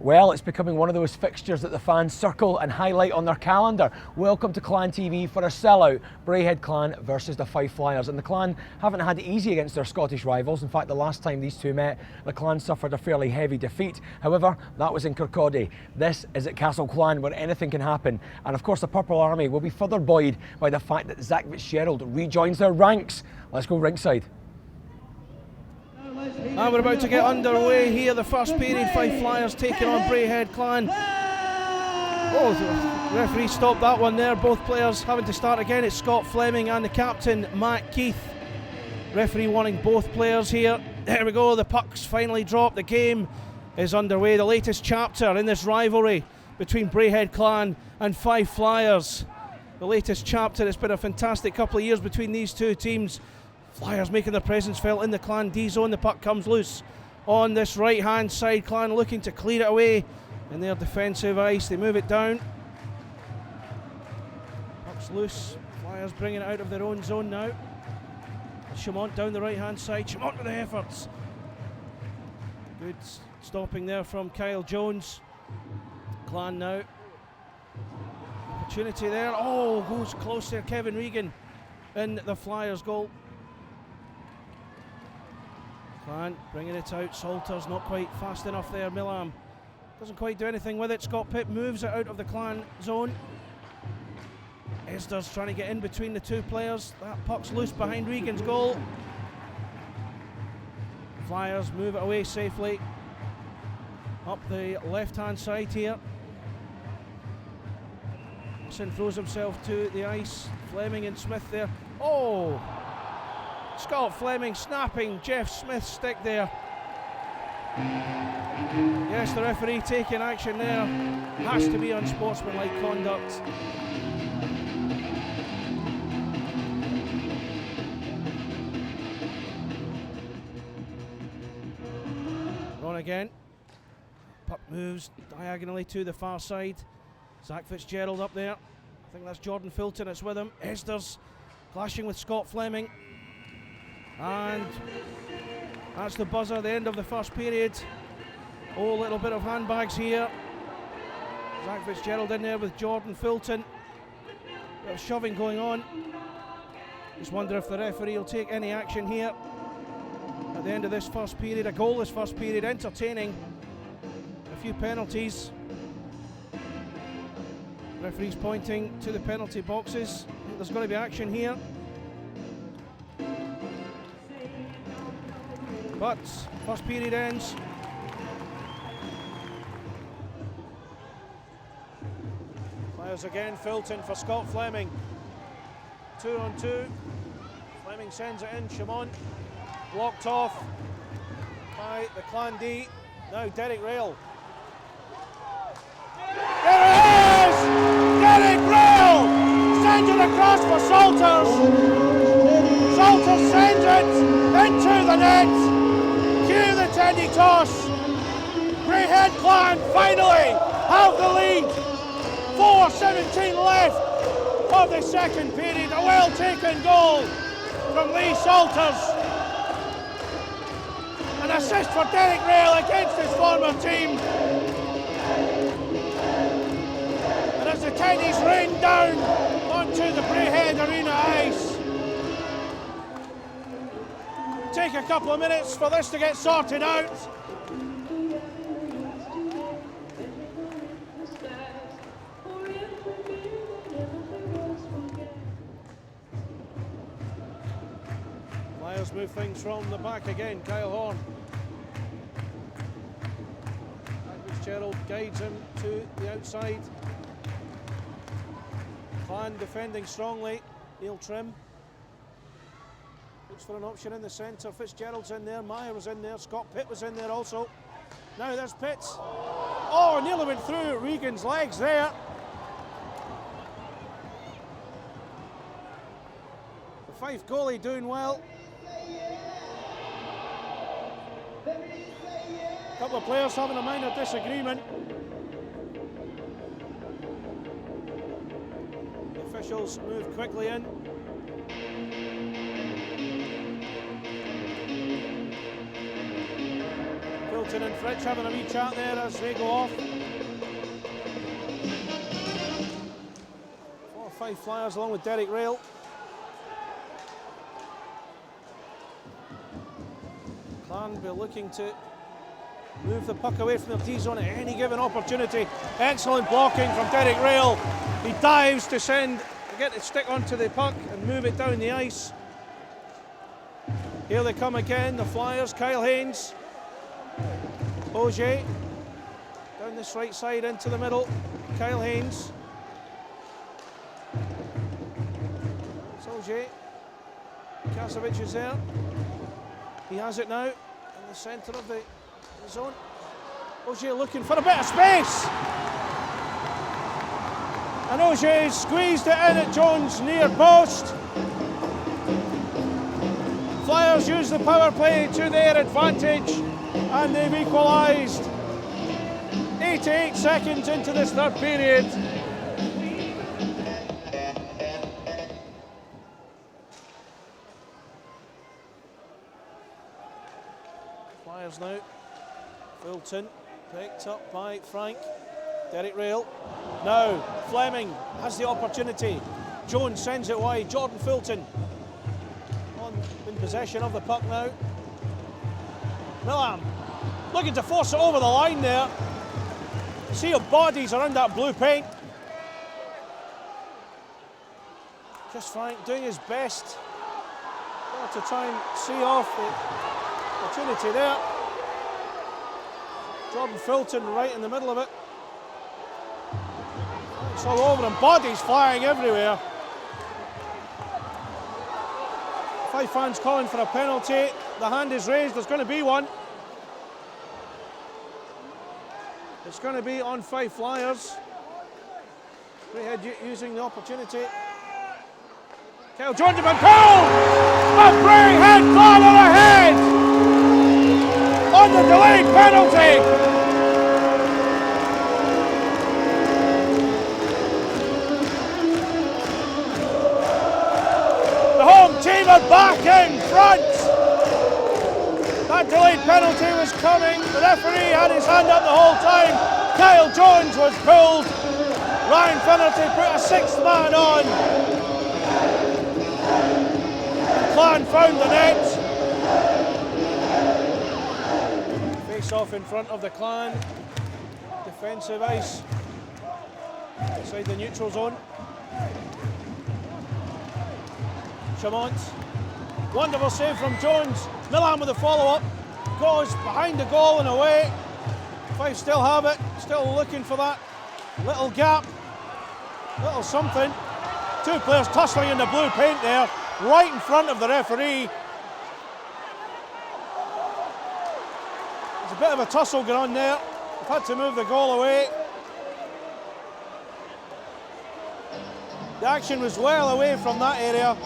Well, it's becoming one of those fixtures that the fans circle and highlight on their calendar. Welcome to Clan TV for a sellout. Braehead Clan versus the Fife Flyers. And the Clan haven't had it easy against their Scottish rivals. In fact, the last time these two met, the Clan suffered a fairly heavy defeat. However, that was in Kirkcaldy. This is at Castle Clan, where anything can happen. And of course, the Purple Army will be further buoyed by the fact that Zach Fitzgerald rejoins their ranks. Let's go ringside. And we're about to get underway here. The first period, Fife Flyers taking on Braehead Clan. Oh, the referee stopped that one there. Both players having to start again. It's Scott Fleming and the captain, Matt Keith. Referee wanting both players here. There we go, the puck's finally dropped. The game is underway. The latest chapter in this rivalry between Braehead Clan and Fife Flyers. The latest chapter. It's been a fantastic couple of years between these two teams. Flyers making their presence felt in the Clan D zone. The puck comes loose on this right hand side. Clan looking to clear it away in their defensive ice. They move it down. Puck's loose. Flyers bringing it out of their own zone now. Chamont down the right hand side. Chamont with the efforts. Good stopping there from Kyle Jones. Clan now. Opportunity there. Oh, goes close there. Kevin Regan in the Flyers goal. Clan bringing it out. Salters not quite fast enough there. Millam doesn't quite do anything with it. Scott Pitt moves it out of the Clan zone. Esther's trying to get in between the two players. That puck's loose behind Regan's goal. Flyers move it away safely. Up the left hand side here. Wilson throws himself to the ice. Fleming and Smith there. Oh! Scott Fleming snapping Jeff Smith's stick there. Yes, the referee taking action there. Has to be unsportsmanlike conduct. On again. Puck moves diagonally to the far side. Zach Fitzgerald up there. I think that's Jordan Filton, it's with him. Esther's clashing with Scott Fleming. And that's the buzzer, the end of the first period. Oh, little bit of handbags here. Zach Fitzgerald in there with Jordan Filton. Bit of shoving going on. Just wonder if the referee will take any action here. At the end of this first period, a goalless first period, entertaining. A few penalties. Referee's pointing to the penalty boxes. I think there's going to be action here. But first period ends. Flyers again, Filton for Scott Fleming. 2 on 2. Fleming sends it in, Chamont. Blocked off by the Clan D. Now Derek Roehl. There it is! Derek Roehl sends it across for Salters. Salters sends it into the net. Cue the Teddy toss. Braehead Clan finally have the lead. 4:17 left of the second period. A well taken goal from Leigh Salters. An assist for Derek Roehl against his former team. And as the Teddies rain down onto the Braehead Arena ice. Take a couple of minutes for this to get sorted out. Flyers move things from the back again. Kyle Horn. Fitzgerald guides him to the outside. Clan defending strongly. Neil Trim looks for an option in the centre. Fitzgerald's in there, Meyer was in there, Scott Pitt was in there also. Now there's Pitts. Oh, nearly went through Regan's legs there. The Fife goalie doing well. A couple of players having a minor disagreement. The officials move quickly in. Filton and Fritsch having a wee chat there as they go off. 4 or 5 Flyers along with Derek Roehl. Clan will be looking to move the puck away from their T-zone at any given opportunity. Excellent blocking from Derek Roehl. He dives to get the stick onto the puck and move it down the ice. Here they come again, the Flyers. Kyle Haynes. Auger. Down this right side into the middle. Kyle Haynes. It's Auger. Kasevich is there. He has it now in the centre of the zone. Auger looking for a bit of space. And Auger squeezed it in at Jones' near post. Flyers use the power play to their advantage and they've equalised. 88 seconds into this third period. Flyers now. Filton picked up by Frank. Derek Roehl. Now Fleming has the opportunity. Jones sends it wide. Jordan Filton in possession of the puck now. Millam looking to force it over the line there. Sea of bodies around that blue paint. Just Frank doing his best to try and see off the opportunity there. Jordan Filton right in the middle of it. It's all over him, bodies flying everywhere. Fife fans calling for a penalty. The hand is raised, there's going to be one. It's going to be on Fife Flyers. Braehead using the opportunity. Kyle Jones has been pulled! And Braehead Clan are ahead! On the delayed penalty! The home team are back in front! That delayed penalty was coming. The referee had his hand up the whole time. Kyle Jones was pulled. Ryan Finnerty put a sixth man on. Clan found the net. Face off in front of the Clan. Defensive ice inside the neutral zone. Chamont. Wonderful save from Jones. Millam with a follow-up. Goes behind the goal and away. Fife still have it. Still looking for that little gap. Little something. Two players tussling in the blue paint there. Right in front of the referee. There's a bit of a tussle going on there. They've had to move the goal away. The action was well away from that area.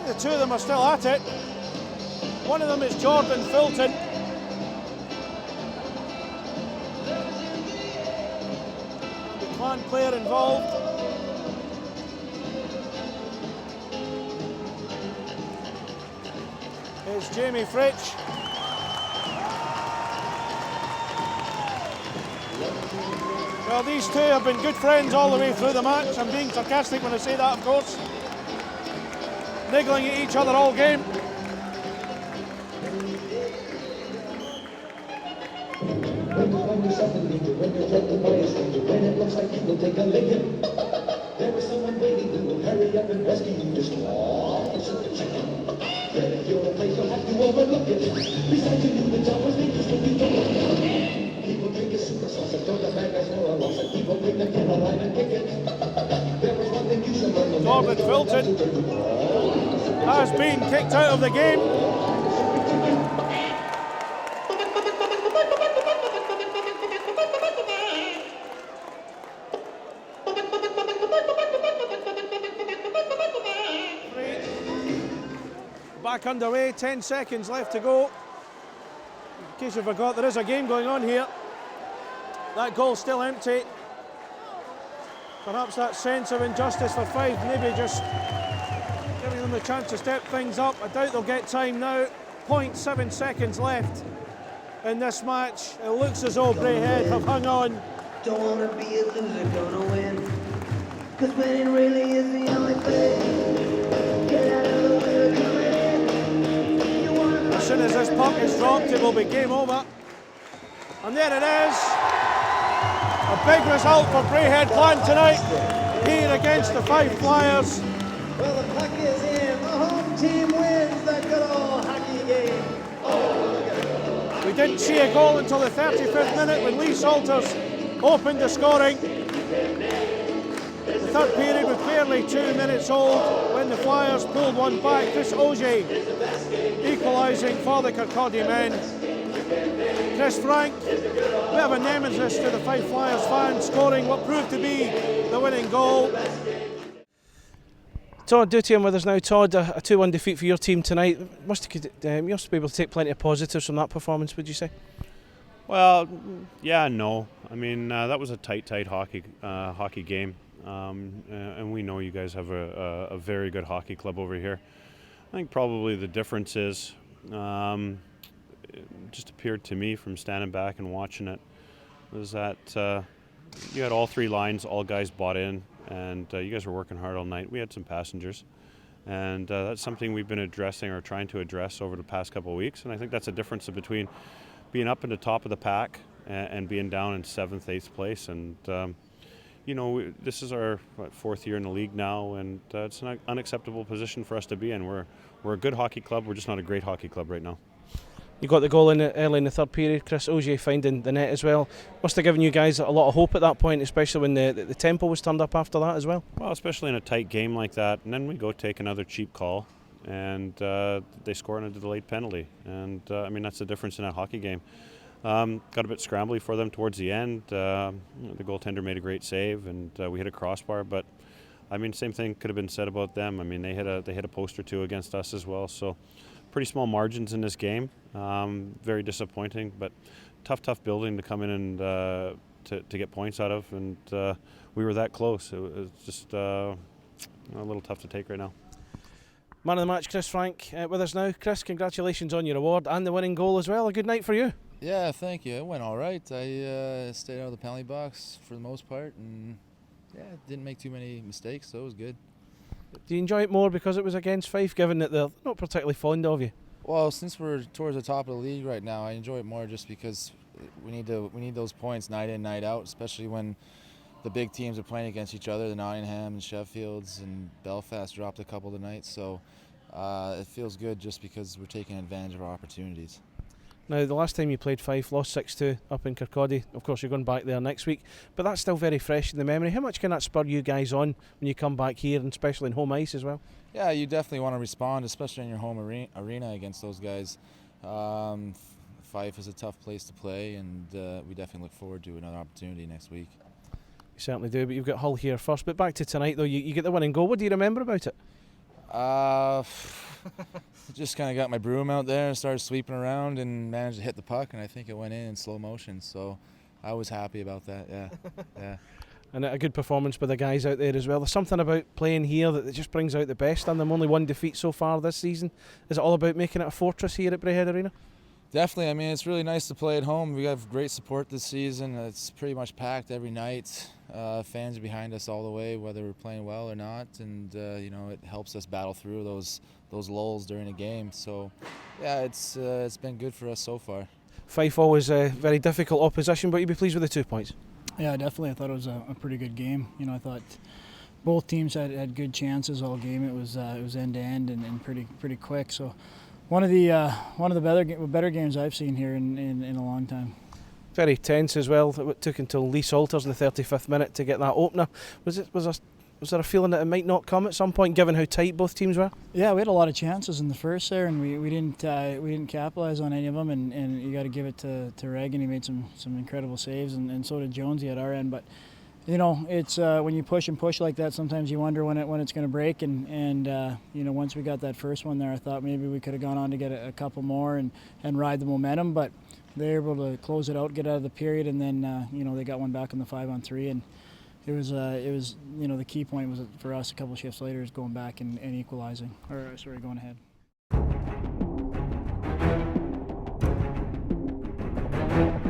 The two of them are still at it. One of them is Jordan Filton. The Clan player involved. Is Jamie Fritsch. Well, these two have been good friends all the way through the match. I'm being sarcastic when I say that, of course. Niggling at each other all game. There is someone waiting who will hurry up and rescue you. Just if you're a place, you'll have to overlook it. Besides you, the job was made to slip you don't. People drink a super sauce and throw the bag as for a loss, and people bring the can alive and kick it. There is one thing you should learn. Jordan Filton has been kicked out of the game. Back underway, 10 seconds left to go. In case you forgot, there is a game going on here. That goal's still empty. Perhaps that sense of injustice for Fife, maybe just giving them the chance to step things up. I doubt they'll get time now. 0.7 seconds left in this match. It looks as though Braehead have hung on. Don't wanna be a loser, gonna win. Cause winning really is the only thing. Get out of the way, we're coming in. You wanna As soon as this puck is dropped, it will be game over. And there it is. A big result for Braehead Clan tonight, here against the Fife Flyers. Well, the puck is in. The home team wins that good old hockey game. Oh, look at it. We didn't see a goal until the 35th minute when Leigh Salters opened the scoring. The third period was barely 2 minutes old when the Flyers pulled one back. Auger equalising for the Kirkcaldy men. Chris Frank, a bit of a nemesis to the Fife Flyers fans, scoring what proved to be the winning goal. Todd Dutian with us now. Todd, a 2-1 defeat for your team tonight. You must be able to take plenty of positives from that performance, would you say? Well, yeah, no. I mean, that was a tight hockey game, and we know you guys have a very good hockey club over here. I think probably the difference is, it just appeared to me from standing back and watching it, was that you had all three lines, all guys bought in, and you guys were working hard all night. We had some passengers, and that's something we've been addressing or trying to address over the past couple of weeks, and I think that's a difference between being up in the top of the pack and being down in 7th, 8th place. And you know, this is our 4th year in the league now, and it's an unacceptable position for us to be in. We're a good hockey club, we're just not a great hockey club right now. You got the goal in early in the third period, Chris Auger finding the net as well. Must have given you guys a lot of hope at that point, especially when the tempo was turned up after that as well. Well, especially in a tight game like that, and then we go take another cheap call, and they score on a delayed penalty. And I mean, that's the difference in that hockey game. Got a bit scrambly for them towards the end. The goaltender made a great save, and we hit a crossbar. But I mean, same thing could have been said about them. I mean, they hit a post or two against us as well. So pretty small margins in this game. Very disappointing, but tough building to come in and to get points out of. And we were that close. It was just a little tough to take right now. Man of the match, Chris Frank, with us now. Chris, congratulations on your award and the winning goal as well. A good night for you. Yeah, thank you. It went all right. I stayed out of the penalty box for the most part, and yeah, didn't make too many mistakes, so it was good. Do you enjoy it more because it was against Fife, given that they're not particularly fond of you? Well, since we're towards the top of the league right now, I enjoy it more just because we need those points night in, night out, especially when the big teams are playing against each other. The Nottingham and Sheffields and Belfast dropped a couple tonight, so it feels good just because we're taking advantage of our opportunities. Now, the last time you played Fife, lost 6-2 up in Kirkcaldy. Of course, you're going back there next week, but that's still very fresh in the memory. How much can that spur you guys on when you come back here, and especially in home ice as well? Yeah, you definitely want to respond, especially in your home arena against those guys. Fife is a tough place to play, and we definitely look forward to another opportunity next week. You certainly do, but you've got Hull here first. But back to tonight, though, you get the winning goal. What do you remember about it? Just kind of got my broom out there and started sweeping around and managed to hit the puck, and I think it went in slow motion, so I was happy about that, yeah. And a good performance by the guys out there as well. There's something about playing here that just brings out the best in them. Only one defeat so far this season. Is it all about making it a fortress here at Braehead Arena? Definitely. I mean, it's really nice to play at home. We have great support this season. It's pretty much packed every night. Fans are behind us all the way, whether we're playing well or not, and you know, it helps us battle through those lulls during a game. So, yeah, it's been good for us so far. Fife always a very difficult opposition, but you'd be pleased with the 2 points. Yeah, definitely. I thought it was a pretty good game. You know, I thought both teams had good chances all game. It was end to end and pretty quick. So one of the better games I've seen here in a long time. Very tense as well. It took until Leigh Salters in the 35th minute to get that opener. Was there a feeling that it might not come at some point, given how tight both teams were? Yeah, we had a lot of chances in the first there, and we didn't capitalize on any of them. And you got to give it to Regan. He made some incredible saves, and so did Jonesy at our end. But you know, it's when you push and push like that, sometimes you wonder when it's going to break. And you know, once we got that first one there, I thought maybe we could have gone on to get a couple more and ride the momentum. But they were able to close it out, get out of the period, and then you know, they got one back on the 5-on-3, and it was you know, the key point was for us a couple of shifts later is going back and equalizing, or sorry, going ahead. Bye.